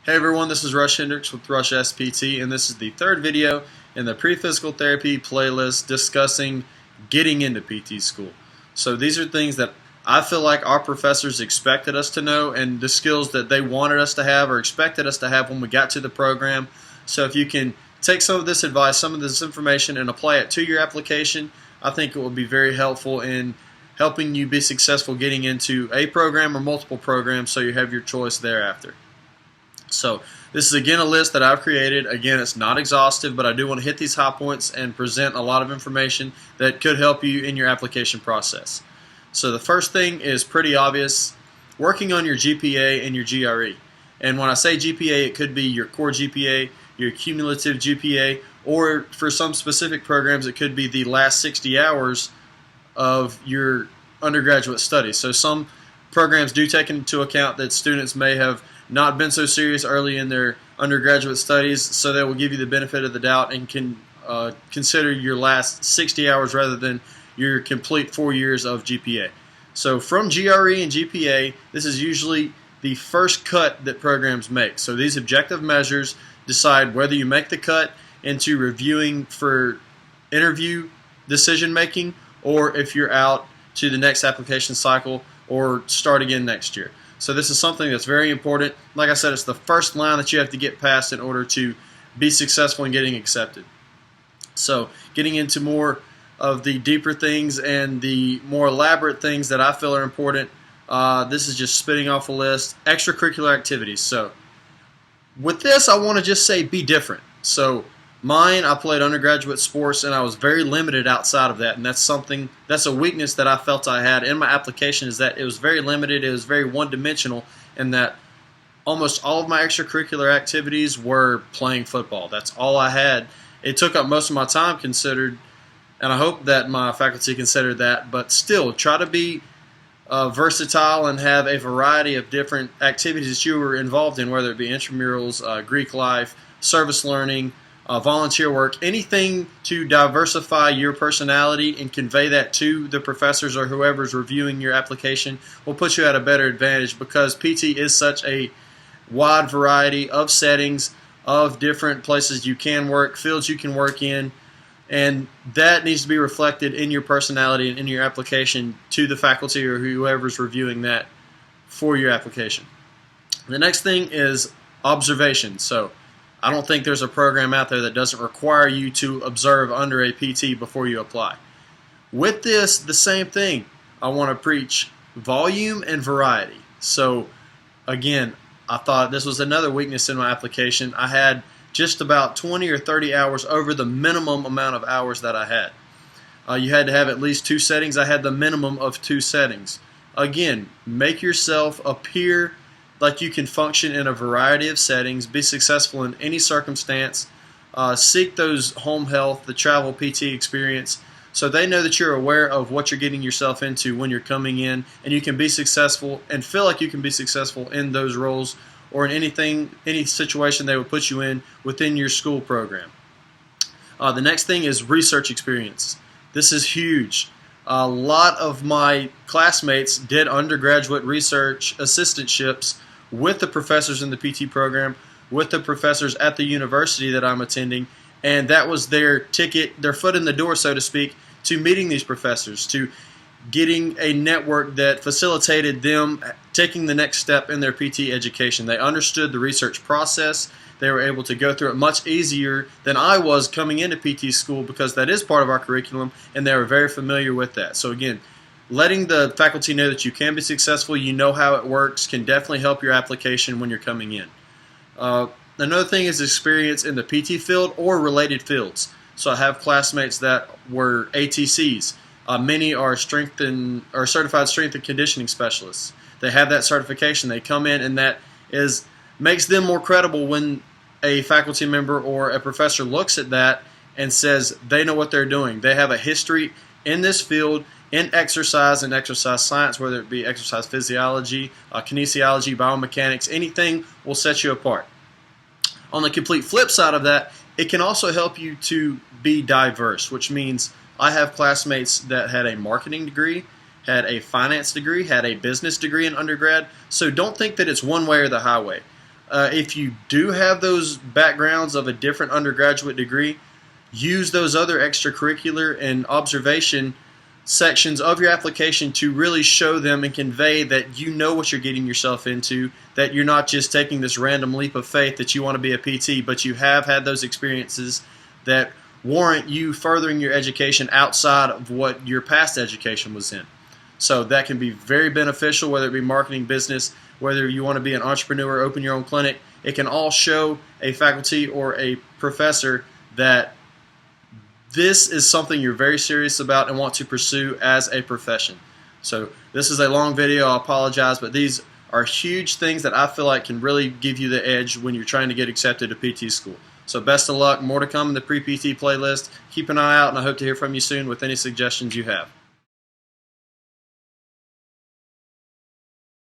Hey everyone, this is Rush Hendricks with Rush SPT, and this is the third video in the pre-physical therapy playlist discussing getting into PT school. So these are things that I feel like our professors expected us to know and the skills that they wanted us to have or expected us to have when we got to the program. So if you can take some of this advice, some of this information, and apply it to your application, I think it will be very helpful in helping you be successful getting into a program or multiple programs so you have your choice thereafter. So this is again a list that I've created. Again, it's not exhaustive, but I do want to hit these high points and present a lot of information that could help you in your application process. So the first thing is pretty obvious, working on your GPA and your GRE. And when I say GPA, it could be your core GPA, your cumulative GPA, or for some specific programs, it could be the last 60 hours of your undergraduate studies. So some programs do take into account that students may have not been so serious early in their undergraduate studies, so they will give you the benefit of the doubt and can consider your last 60 hours rather than your complete 4 years of GPA. So from GRE and GPA, this is usually the first cut that programs make. So these objective measures decide whether you make the cut into reviewing for interview decision making, or if you're out to the next application cycle or start again next year. So this is something that's very important. Like I said, it's the first line that you have to get past in order to be successful in getting accepted. So getting into more of the deeper things and the more elaborate things that I feel are important, this is just spitting off a list. Extracurricular activities. So with this, I want to just say be different. So mine, I played undergraduate sports, and I was very limited outside of that, and that's a weakness that I felt I had in my application, is that it was very limited, it was very one-dimensional, and that almost all of my extracurricular activities were playing football. That's all I had. It took up most of my time considered, and I hope that my faculty considered that, but still, try to be versatile and have a variety of different activities that you were involved in, whether it be intramurals, Greek life, service learning, volunteer work, anything to diversify your personality and convey that to the professors or whoever's reviewing your application will put you at a better advantage, because PT is such a wide variety of settings, of different places you can work, fields you can work in, and that needs to be reflected in your personality and in your application to the faculty or whoever's reviewing that for your application. The next thing is observation. So I don't think there's a program out there that doesn't require you to observe under a PT before you apply. With this, the same thing. I want to preach volume and variety. So again, I thought this was another weakness in my application. I had just about 20 or 30 hours over the minimum amount of hours that I had. You had to have at least 2 settings. I had the minimum of 2 settings. Again, make yourself appear like you can function in a variety of settings, be successful in any circumstance, seek those home health, the travel PT experience, so they know that you're aware of what you're getting yourself into when you're coming in, and you can be successful and feel like you can be successful in those roles or in any situation they would put you in within your school program. The next thing is research experience. This is huge. A lot of my classmates did undergraduate research assistantships with the professors in the PT program, with the professors at the university that I'm attending, and that was their ticket, their foot in the door, so to speak, to meeting these professors, to getting a network that facilitated them taking the next step in their PT education. They understood the research process. They were able to go through it much easier than I was coming into PT school, because that is part of our curriculum, and they were very familiar with that. So again, letting the faculty know that you can be successful, you know how it works, can definitely help your application when you're coming in. Another thing is experience in the PT field or related fields. So I have classmates that were ATCs. Many are certified strength and conditioning specialists. They have that certification. They come in, and that makes them more credible when a faculty member or a professor looks at that and says they know what they're doing. They have a history in this field, in exercise and exercise science, whether it be exercise physiology, kinesiology, biomechanics, anything will set you apart. On the complete flip side of that, it can also help you to be diverse, which means I have classmates that had a marketing degree, had a finance degree, had a business degree in undergrad, so don't think that it's one way or the highway. if you do have those backgrounds of a different undergraduate degree, use those other extracurricular and observation sections of your application to really show them and convey that you know what you're getting yourself into, that you're not just taking this random leap of faith that you want to be a PT, but you have had those experiences that warrant you furthering your education outside of what your past education was in. So that can be very beneficial, whether it be marketing, business, whether you want to be an entrepreneur, open your own clinic. It can all show a faculty or a professor that this is something you're very serious about and want to pursue as a profession. So this is a long video, I apologize, but these are huge things that I feel like can really give you the edge when you're trying to get accepted to PT school. So best of luck, more to come in the pre-PT playlist. Keep an eye out, and I hope to hear from you soon with any suggestions you have.